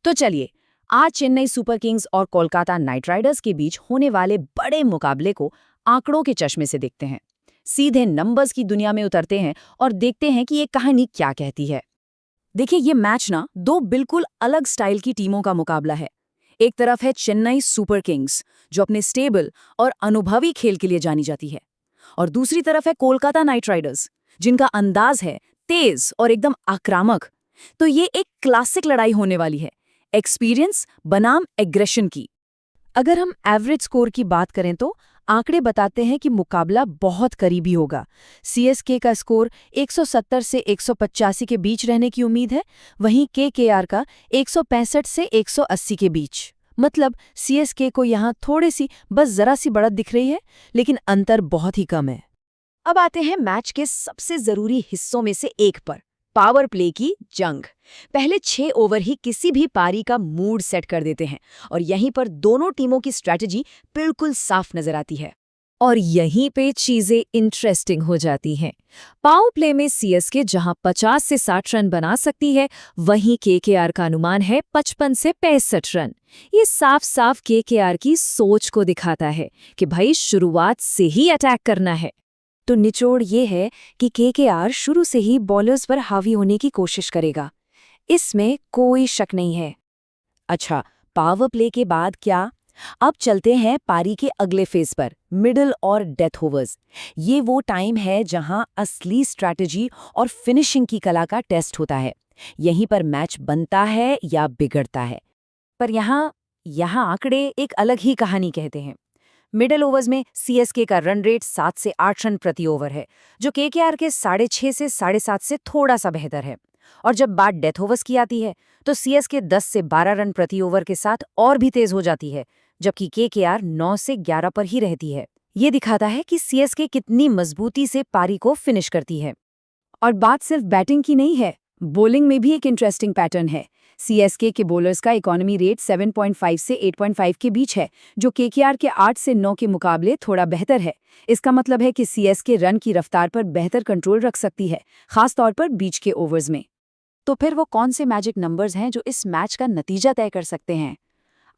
तो चलिए, आज चेन्नई सुपर किंग्स और कोलकाता नाइट राइडर्स के बीच होने वाले बड़े मुकाबले को आंकड़ों के चश्मे से देखते हैं। सीधे नंबर्स की दुनिया में उतरते हैं और देखते हैं कि ये कहानी क्या कहती है। देखिए, ये मैच ना दो बिल्कुल अलग स्टाइल की टीमों का मुकाबला है। एक तरफ है चेन्नई सुपर किंग्स, जो अपने स्टेबल और अनुभवी खेल के लिए जानी जाती है, और दूसरी तरफ है कोलकाता नाइट राइडर्स, जिनका अंदाज है तेज और एकदम आक्रामक। तो ये एक क्लासिक लड़ाई होने वाली है, एक्सपीरियंस बनाम एग्रेशन की। अगर हम एवरेज स्कोर की बात करें तो आंकड़े बताते हैं कि मुकाबला बहुत करीबी होगा। सीएसके का स्कोर 170 से 185 के बीच रहने की उम्मीद है, वहीं केकेआर का 165 से 180 के बीच। मतलब सीएसके को यहाँ थोड़ी सी बस जरा सी बढ़त दिख रही है, लेकिन अंतर बहुत ही कम है। अब आते हैं मैच के सबसे जरूरी हिस्सों में से एक पर, पावर प्ले की जंग। पहले 6 ओवर ही किसी भी पारी का मूड सेट कर देते हैं, और यहीं पर दोनों टीमों की स्ट्रैटेजी बिल्कुल साफ नजर आती है। और यहीं पे चीजें इंटरेस्टिंग हो जाती हैं। पावर प्ले में सीएसके जहां 50 से 60 रन बना सकती है, वहीं केकेआर का अनुमान है 55 से 65 रन। ये साफ साफ केकेआर की सोच को दिखाता है कि भाई शुरुआत से ही अटैक करना है। तो निचोड़ ये है कि केकेआर शुरू से ही बॉलर्स पर हावी होने की कोशिश करेगा, इसमें कोई शक नहीं है। अच्छा, पावर प्ले के बाद क्या? अब चलते हैं पारी के अगले फेज पर, मिडल और डेथ ओवर्स। ये वो टाइम है जहां असली स्ट्रैटेजी और फिनिशिंग की कला का टेस्ट होता है। यहीं पर मैच बनता है या बिगड़ता है। पर यहाँ आंकड़े एक अलग ही कहानी कहते हैं। मिडल ओवर्स में सीएसके का रन रेट 7 से 8 रन प्रति ओवर है, जो केकेआर के 6.5 से 7.5 से थोड़ा सा बेहतर है। और जब बात डेथ ओवर्स की आती है, तो सीएसके 10 से 12 रन प्रति ओवर के साथ और भी तेज हो जाती है, जबकि केकेआर 9 से 11 पर ही रहती है। ये दिखाता है कि सीएसके कितनी मजबूती से पारी को फिनिश करती है। और बात सिर्फ बैटिंग की नहीं है, बॉलिंग में भी एक इंटरेस्टिंग पैटर्न है। सीएसके के बॉलर्स का इकोनॉमी रेट 7.5 से 8.5 के बीच है, जो केकेआर के 8 से 9 के मुकाबले थोड़ा बेहतर है। इसका मतलब है कि सीएसके रन की रफ्तार पर बेहतर कंट्रोल रख सकती है, खास तौर पर बीच के ओवर्स में। तो फिर वो कौन से मैजिक नंबर्स हैं जो इस मैच का नतीजा तय कर सकते हैं?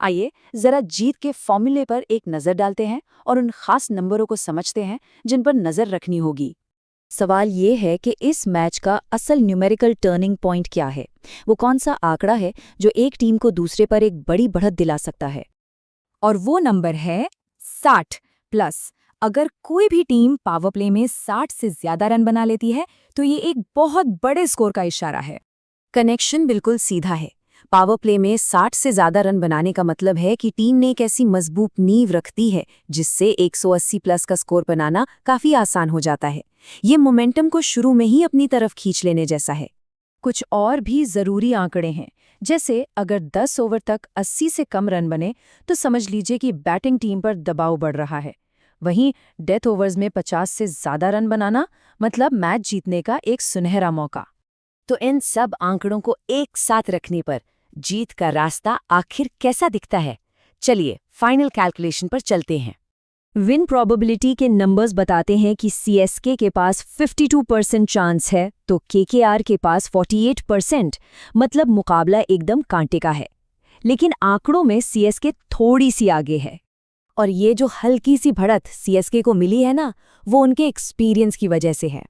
आइए जरा जीत के फॉर्मूले पर एक नज़र डालते हैं और उन खास नंबरों को समझते हैं जिन पर नज़र रखनी होगी। सवाल ये है कि इस मैच का असल न्यूमेरिकल टर्निंग पॉइंट क्या है? वो कौन सा आंकड़ा है जो एक टीम को दूसरे पर एक बड़ी बढ़त दिला सकता है? और वो नंबर है 60 प्लस। अगर कोई भी टीम पावर प्ले में 60 से ज्यादा रन बना लेती है, तो ये एक बहुत बड़े स्कोर का इशारा है। कनेक्शन बिल्कुल सीधा है। पावर प्ले में 60 से ज्यादा रन बनाने का मतलब है कि टीम ने एक ऐसी मजबूत नींव रख दी है जिससे 180 प्लस का स्कोर बनाना काफी आसान हो जाता है। ये मोमेंटम को शुरू में ही अपनी तरफ खींच लेने जैसा है। कुछ और भी जरूरी आंकड़े हैं, जैसे अगर 10 ओवर तक 80 से कम रन बने तो समझ लीजिए कि बैटिंग टीम पर दबाव बढ़ रहा है। वहीं डेथ ओवर्स में 50 से ज्यादा रन बनाना मतलब मैच जीतने का एक सुनहरा मौका। तो इन सब आंकड़ों को एक साथ रखने पर जीत का रास्ता आखिर कैसा दिखता है? चलिए फाइनल कैलकुलेशन पर चलते हैं। विन प्रोबेबिलिटी के नंबर्स बताते हैं कि सीएसके के पास 52% चांस है, तो केकेआर के पास 48%। मतलब मुकाबला एकदम कांटे का है। लेकिन आंकड़ों में सीएसके थोड़ी सी आगे है। और ये जो हल्की सी बढ़त सीएसके को मिली है ना, वो उनके एक्सपीरियंस की वजह से है।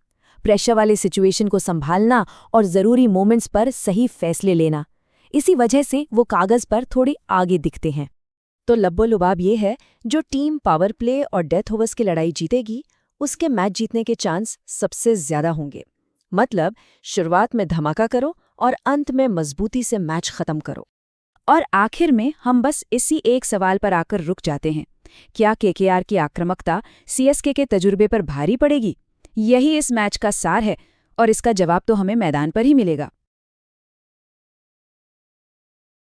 प्रेशर वाले सिचुएशन को संभालना और ज़रूरी मोमेंट्स पर सही फैसले लेना, इसी वजह से वो कागज़ पर थोड़े आगे दिखते हैं। तो लब्बो-लुबाब ये है, जो टीम पावर प्ले और डेथ ओवर्स की लड़ाई जीतेगी, उसके मैच जीतने के चांस सबसे ज़्यादा होंगे। मतलब शुरुआत में धमाका करो और अंत में मजबूती से मैच ख़त्म करो। और आखिर में हम बस इसी एक सवाल पर आकर रुक जाते हैं, क्या केकेआर की आक्रामकता सीएसके के तजुर्बे पर भारी पड़ेगी? यही इस मैच का सार है, और इसका जवाब तो हमें मैदान पर ही मिलेगा।